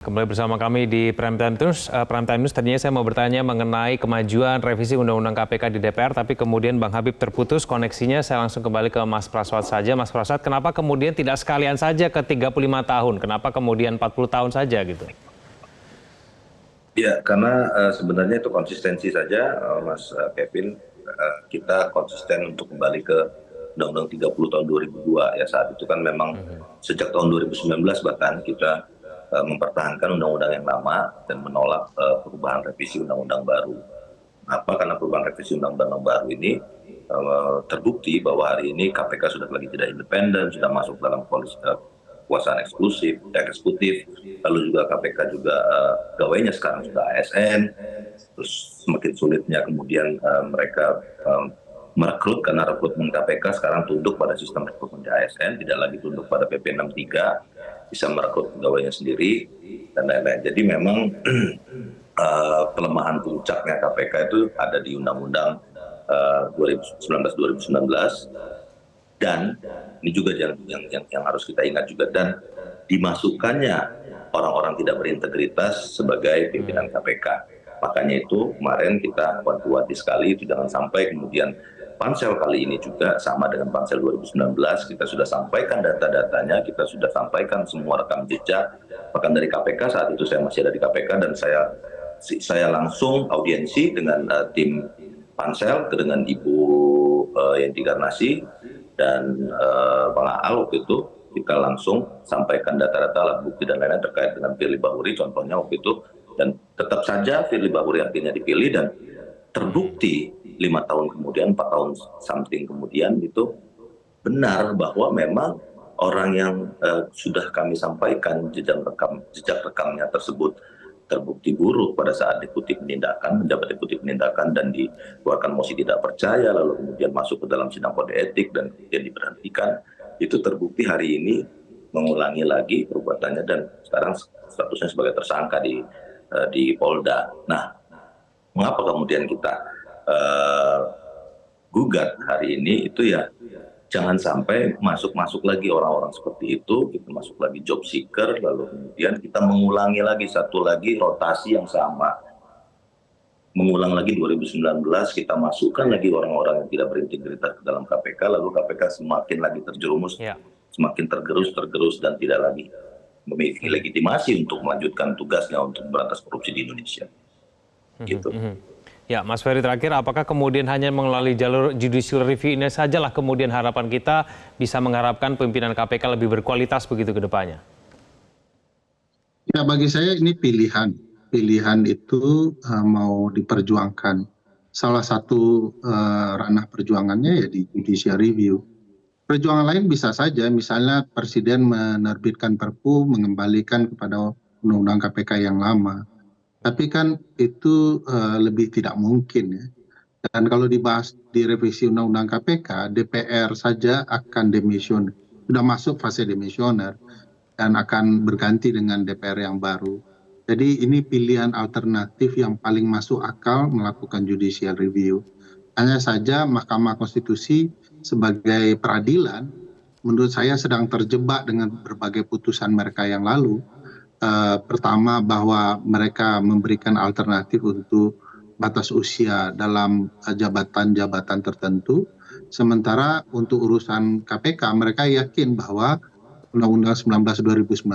Kembali bersama kami di Prime Time News. Tadinya saya mau bertanya mengenai kemajuan revisi Undang-Undang KPK di DPR, tapi kemudian Bang Habib terputus koneksinya. Saya langsung kembali ke Mas Prasad saja. Mas Prasad, kenapa kemudian tidak sekalian saja ke 35 tahun? Kenapa kemudian 40 tahun saja gitu? Ya, karena sebenarnya itu konsistensi saja, Mas Kevin. Kita konsisten untuk kembali ke Undang-Undang 30 tahun 2002. Ya, saat itu kan memang sejak tahun 2019 bahkan kita mempertahankan undang-undang yang lama dan menolak perubahan revisi undang-undang baru. Apa? Karena perubahan revisi undang-undang baru ini terbukti bahwa hari ini KPK sudah lagi tidak independen, sudah masuk dalam kekuasaan eksekutif, lalu juga KPK juga pegawainya sekarang sudah ASN, terus semakin sulitnya kemudian mereka merekrut karena rekrutmen KPK sekarang tunduk pada sistem rekrutmen di ASN, tidak lagi tunduk pada PP 63, bisa merekrut pegawainya sendiri dan lain-lain. Jadi memang pelemahan puncaknya KPK itu ada di Undang-Undang 2019 dan ini juga yang harus kita ingat juga, dan dimasukkannya orang-orang tidak berintegritas sebagai pimpinan KPK. Makanya itu kemarin kita wanti-wanti sekali itu jangan sampai kemudian Pansel kali ini juga sama dengan Pansel 2019, kita sudah sampaikan data-datanya, kita sudah sampaikan semua rekam jejak, bahkan dari KPK saat itu saya masih ada di KPK dan saya langsung audiensi dengan tim Pansel dengan Ibu Yenti Garnasi dan Bang Aal waktu itu. Kita langsung sampaikan data-data alat bukti dan lain-lain terkait dengan Firly Bahuri contohnya waktu itu, dan tetap saja Firly Bahuri akhirnya dipilih dan terbukti 5 tahun kemudian, 4 tahun something kemudian itu benar bahwa memang orang yang sudah kami sampaikan jejak rekamnya tersebut terbukti buruk pada saat menjabat deputi penindakan dan dikeluarkan mosi tidak percaya, lalu kemudian masuk ke dalam sidang kode etik dan kemudian diberhentikan. Itu terbukti hari ini mengulangi lagi perbuatannya dan sekarang statusnya sebagai tersangka di Polda. Nah, mengapa kemudian kita gugat hari ini itu ya jangan sampai masuk lagi orang-orang seperti itu, kita masuk lagi job seeker, lalu kemudian kita mengulangi lagi satu lagi rotasi yang sama. Mengulang lagi 2019, kita masukkan lagi orang-orang yang tidak berintegritas ke dalam KPK, lalu KPK semakin lagi terjerumus, semakin tergerus dan tidak lagi memiliki legitimasi untuk melanjutkan tugasnya untuk memberantas korupsi di Indonesia. Gitu. Ya, Mas Ferry terakhir, apakah kemudian hanya melalui jalur judicial review ini sajalah kemudian harapan kita bisa mengharapkan pimpinan KPK lebih berkualitas begitu ke depannya? Ya, bagi saya ini pilihan. Pilihan itu mau diperjuangkan. Salah satu ranah perjuangannya ya di judicial review. Perjuangan lain bisa saja, misalnya Presiden menerbitkan Perpu mengembalikan kepada Undang-Undang KPK yang lama. Tapi kan itu lebih tidak mungkin ya. Dan kalau dibahas di revisi Undang-Undang KPK, DPR saja akan demisioner, sudah masuk fase demisioner dan akan berganti dengan DPR yang baru. Jadi ini pilihan alternatif yang paling masuk akal melakukan judicial review. Hanya saja Mahkamah Konstitusi sebagai peradilan menurut saya sedang terjebak dengan berbagai putusan mereka yang lalu. Pertama bahwa mereka memberikan alternatif untuk batas usia dalam jabatan-jabatan tertentu, sementara untuk urusan KPK mereka yakin bahwa Undang-Undang 19 2019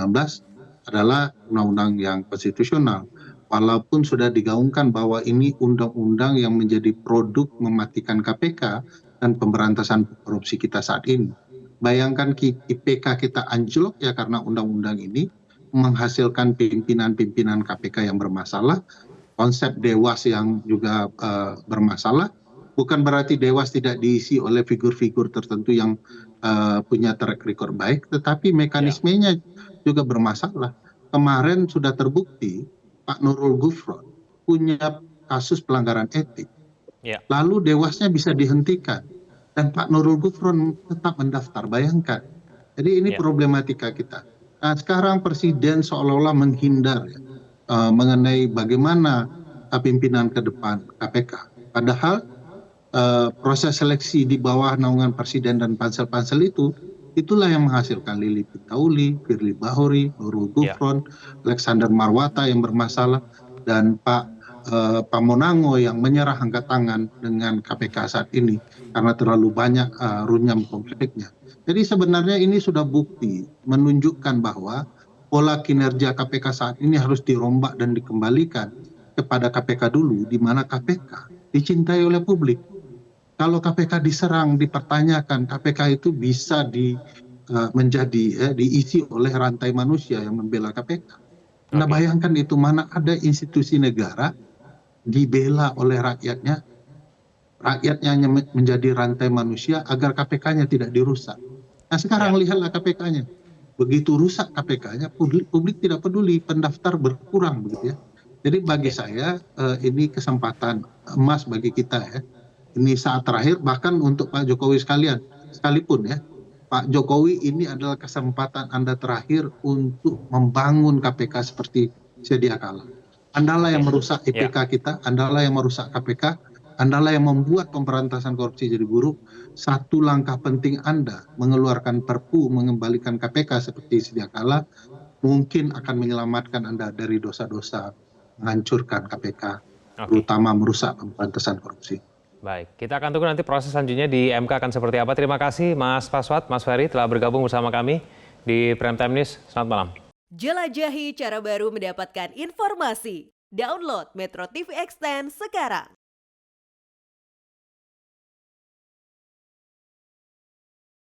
adalah undang-undang yang konstitusional, walaupun sudah digaungkan bahwa ini undang-undang yang menjadi produk mematikan KPK dan pemberantasan korupsi kita saat ini. Bayangkan IPK kita anjlok ya karena undang-undang ini menghasilkan pimpinan-pimpinan KPK yang bermasalah, konsep dewas yang juga bermasalah. Bukan berarti dewas tidak diisi oleh figur-figur tertentu yang punya track record baik, tetapi mekanismenya juga bermasalah. Kemarin sudah terbukti Pak Nurul Gufron punya kasus pelanggaran etik, lalu dewasnya bisa dihentikan dan Pak Nurul Gufron tetap mendaftar. Bayangkan, jadi ini problematika kita. Nah, sekarang Presiden seolah-olah menghindar mengenai bagaimana pimpinan ke depan KPK. Padahal proses seleksi di bawah naungan Presiden dan pansel-pansel itu Itulah yang menghasilkan Lili Pintauli, Firly Bahuri, Nurul Gufron, Alexander Marwata yang bermasalah, dan Pak Pamonango yang menyerah angkat tangan dengan KPK saat ini karena terlalu banyak runyam konfliknya. Jadi sebenarnya ini sudah bukti menunjukkan bahwa pola kinerja KPK saat ini harus dirombak dan dikembalikan kepada KPK dulu, di mana KPK dicintai oleh publik. Kalau KPK diserang, dipertanyakan, KPK itu bisa diisi oleh rantai manusia yang membela KPK. Anda bayangkan itu, mana ada institusi negara dibela oleh rakyatnya, rakyatnya hanya menjadi rantai manusia agar KPK-nya tidak dirusak. Nah sekarang lihatlah KPK-nya, begitu rusak KPK-nya, publik tidak peduli, pendaftar berkurang begitu ya. Jadi bagi saya ini kesempatan emas bagi kita ya. Ini saat terakhir, bahkan untuk Pak Jokowi sekalipun ya, Pak Jokowi ini adalah kesempatan Anda terakhir untuk membangun KPK seperti sedia kala. Andalah yang merusak IPK kita, Andalah yang merusak KPK, Andalah yang membuat pemberantasan korupsi jadi buruk. Satu langkah penting Anda mengeluarkan Perpu mengembalikan KPK seperti sedia kala, mungkin akan menyelamatkan Anda dari dosa-dosa menghancurkan KPK, terutama merusak pemberantasan korupsi. Baik, kita akan tunggu nanti proses selanjutnya di MK akan seperti apa. Terima kasih Mas Faswat, Mas Ferry telah bergabung bersama kami di Prime Time News. Selamat malam. Jelajahi cara baru mendapatkan informasi. Download Metro TV Extend sekarang.